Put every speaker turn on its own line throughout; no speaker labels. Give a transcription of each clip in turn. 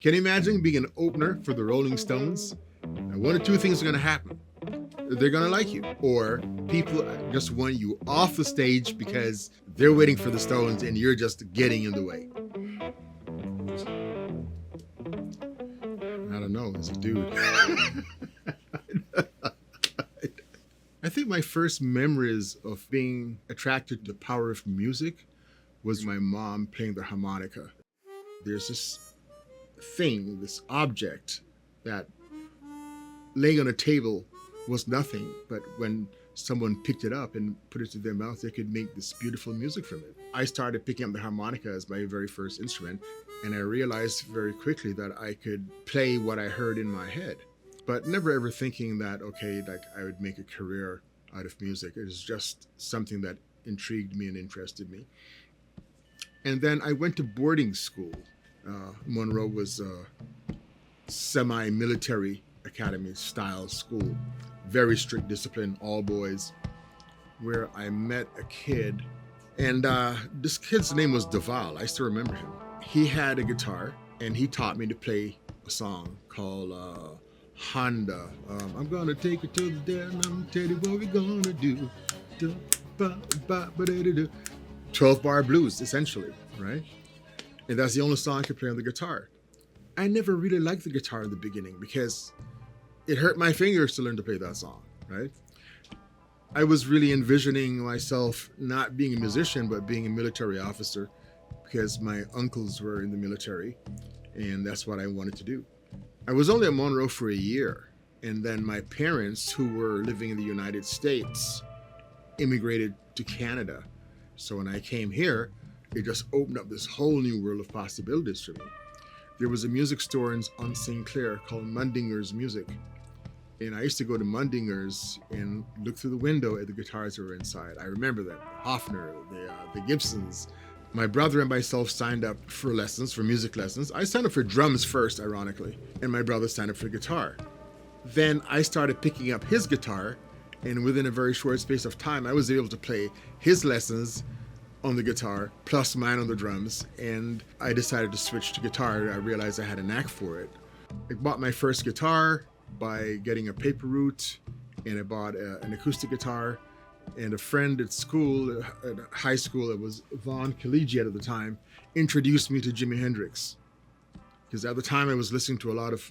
Can you imagine being an opener for the Rolling Stones? Now, one or two things are going to happen. They're going to like you, or people just want you off the stage because they're waiting for the Stones and you're just getting in the way. I don't know, as a dude. I think my first memories of being attracted to the power of music was my mom playing the harmonica. There's this thing, this object that laying on a table was nothing, but when someone picked it up and put it to their mouth, they could make this beautiful music from it. I started picking up the harmonica as my very first instrument, and I realized very quickly that I could play what I heard in my head, but never ever thinking that, okay, like I would make a career out of music. It was just something that intrigued me and interested me. And then I went to boarding school. Monroe was a semi-military academy style school, very strict discipline, all boys, where I met a kid, and this kid's name was Deval. I still remember him. He had a guitar, and he taught me to play a song called Honda. I'm gonna take it to the dead, and I'm gonna tell you what we're gonna do. 12-bar blues, essentially, right? And that's the only song I could play on the guitar. I never really liked the guitar in the beginning because it hurt my fingers to learn to play that song, right? I was really envisioning myself not being a musician, but being a military officer because my uncles were in the military, and that's what I wanted to do. I was only at Monroe for a year, and then my parents, who were living in the United States, immigrated to Canada. So when I came here, it just opened up this whole new world of possibilities for me. There was a music store on St. Clair called Mundinger's Music. And I used to go to Mundinger's and look through the window at the guitars that were inside. I remember that. Hofner, the Gibsons. My brother and myself signed up for lessons, for music lessons. I signed up for drums first, ironically, and my brother signed up for guitar. Then I started picking up his guitar, and within a very short space of time, I was able to play his lessons on the guitar, plus mine on the drums, and I decided to switch to guitar. I realized I had a knack for it. I bought my first guitar by getting a paper route, and I bought an acoustic guitar, and a friend at school, at high school, it was Vaughn Collegiate at the time, introduced me to Jimi Hendrix. Because at the time I was listening to a lot of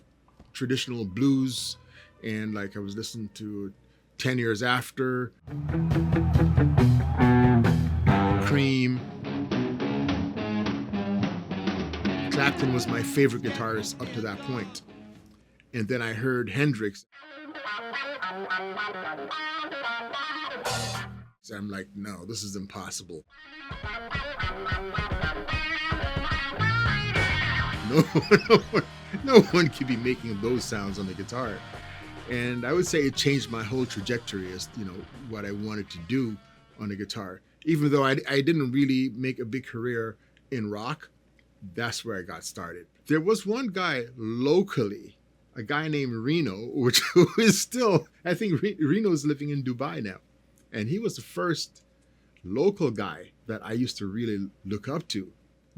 traditional blues, and like I was listening to 10 Years After, Cream. Clapton was my favorite guitarist up to that point. And then I heard Hendrix. So I'm like, no, this is impossible. No one could be making those sounds on the guitar. And I would say it changed my whole trajectory as, what I wanted to do on the guitar. Even though I didn't really make a big career in rock, that's where I got started. There was one guy locally, a guy named Reno, who is still, I think Reno's living in Dubai now. And he was the first local guy that I used to really look up to.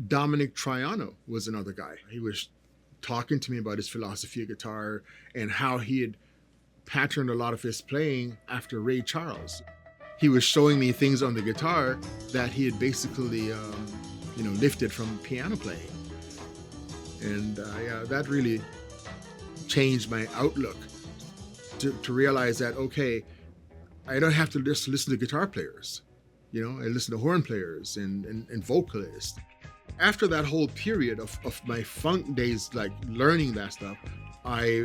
Dominic Triano was another guy. He was talking to me about his philosophy of guitar and how he had patterned a lot of his playing after Ray Charles. He was showing me things on the guitar that he had basically, lifted from piano playing. And that really changed my outlook to realize that, okay, I don't have to just listen to guitar players. I listen to horn players and vocalists. After that whole period of my funk days, like learning that stuff, I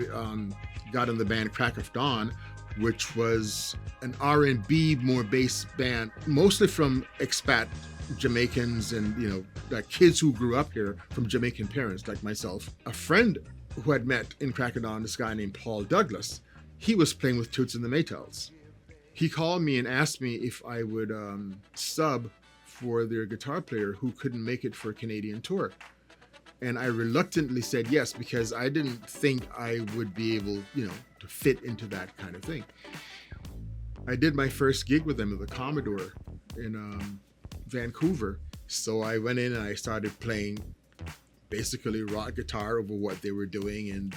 got in the band Crack of Dawn, which was an R&B more bass band, mostly from expat Jamaicans and, like kids who grew up here from Jamaican parents like myself. A friend who I'd met in Crack of Dawn, this guy named Paul Douglas, he was playing with Toots and the Maytals. He called me and asked me if I would sub for their guitar player who couldn't make it for a Canadian tour. And I reluctantly said yes, because I didn't think I would be able, to fit into that kind of thing. I did my first gig with them at the Commodore in Vancouver. So I went in and I started playing basically rock guitar over what they were doing. And,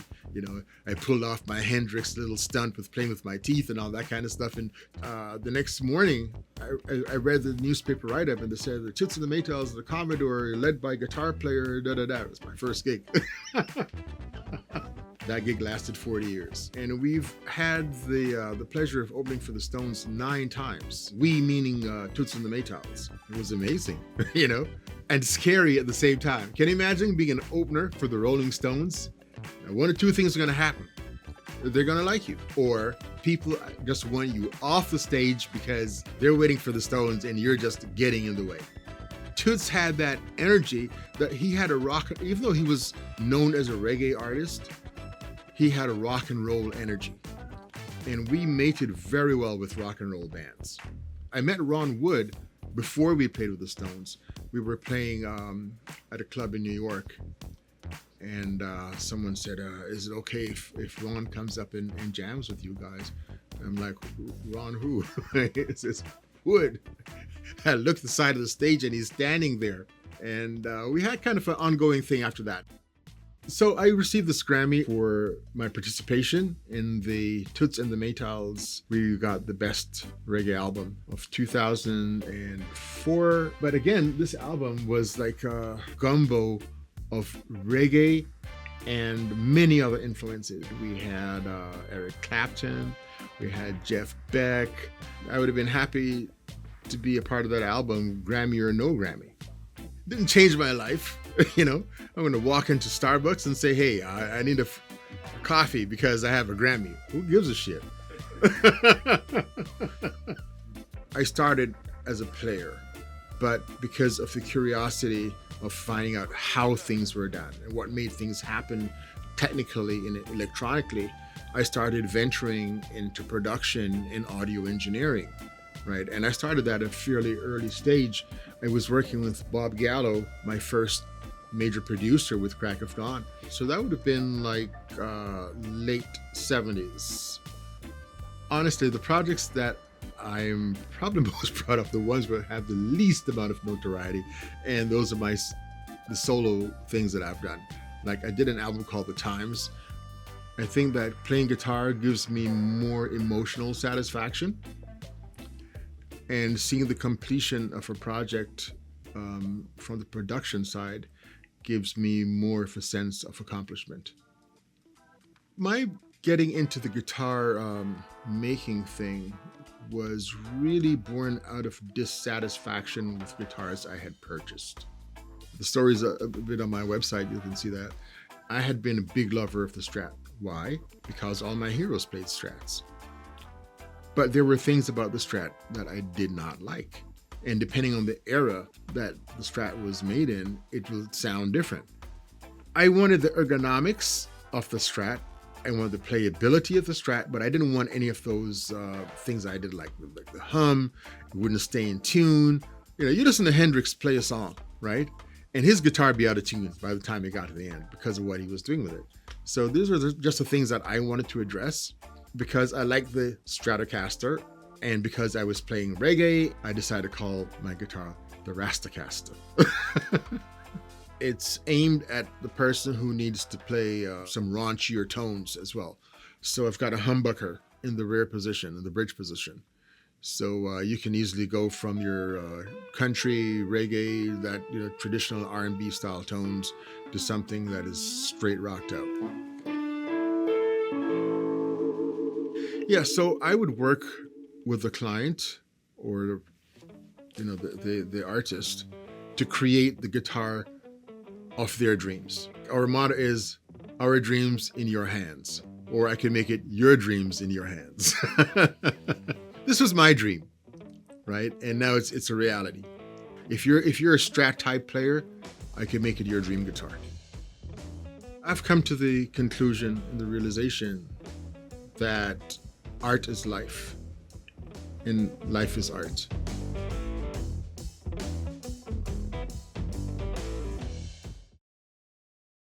I pulled off my Hendrix little stunt with playing with my teeth and all that kind of stuff. And the next morning, I read the newspaper write-up, and they said the Toots and the Maytals, the Commodore, led by guitar player, da-da-da. It was my first gig. That gig lasted 40 years. And we've had the pleasure of opening for the Stones 9 times. We meaning Toots and the Maytals. It was amazing, and scary at the same time. Can you imagine being an opener for the Rolling Stones? Now, one of two things are gonna happen. They're gonna like you, or people just want you off the stage because they're waiting for the Stones and you're just getting in the way. Toots had that energy that he had a rock, even though he was known as a reggae artist, he had a rock and roll energy. And we mated very well with rock and roll bands. I met Ron Wood before we played with the Stones. We were playing at a club in New York, and someone said, is it okay if Ron comes up and jams with you guys? I'm like, Ron who? It says, Wood. I looked at the side of the stage and he's standing there. And we had kind of an ongoing thing after that. So I received this Grammy for my participation in the Toots and the Maytals. We got the best reggae album of 2004. But again, this album was like a gumbo of reggae and many other influences. We had Eric Clapton, we had Jeff Beck. I would have been happy to be a part of that album, Grammy or no Grammy. Didn't change my life, I'm going to walk into Starbucks and say, hey, I need a coffee because I have a Grammy. Who gives a shit? I started as a player, but because of the curiosity of finding out how things were done and what made things happen technically and electronically, I started venturing into production and audio engineering. Right. And I started that at a fairly early stage. I was working with Bob Gallo, my first major producer with Crack of Dawn. So that would have been like late 70s. Honestly, the projects that I'm probably most proud of, the ones that have the least amount of notoriety, and those are the solo things that I've done. Like I did an album called The Times. I think that playing guitar gives me more emotional satisfaction. And seeing the completion of a project from the production side gives me more of a sense of accomplishment. My getting into the guitar making thing was really born out of dissatisfaction with guitars I had purchased. The story's a bit on my website, you can see that. I had been a big lover of the Strat. Why? Because all my heroes played Strats. But there were things about the Strat that I did not like. And depending on the era that the Strat was made in, it would sound different. I wanted the ergonomics of the Strat. I wanted the playability of the Strat, but I didn't want any of those things I did like the hum. It wouldn't stay in tune. You listen to Hendrix play a song, right? And his guitar be out of tune by the time it got to the end because of what he was doing with it. So these were just the things that I wanted to address. Because I like the Stratocaster, and because I was playing reggae, I decided to call my guitar the Rastacaster. It's aimed at the person who needs to play some raunchier tones as well. So I've got a humbucker in the rear position, in the bridge position. So you can easily go from your country, reggae, that traditional R&B style tones to something that is straight rocked out. Yeah, so I would work with the client or the artist to create the guitar of their dreams. Our motto is our dreams in your hands, or I can make it your dreams in your hands. This was my dream, right? And now it's a reality. If you're a Strat type player, I can make it your dream guitar. I've come to the conclusion and the realization that art is life, and life is art.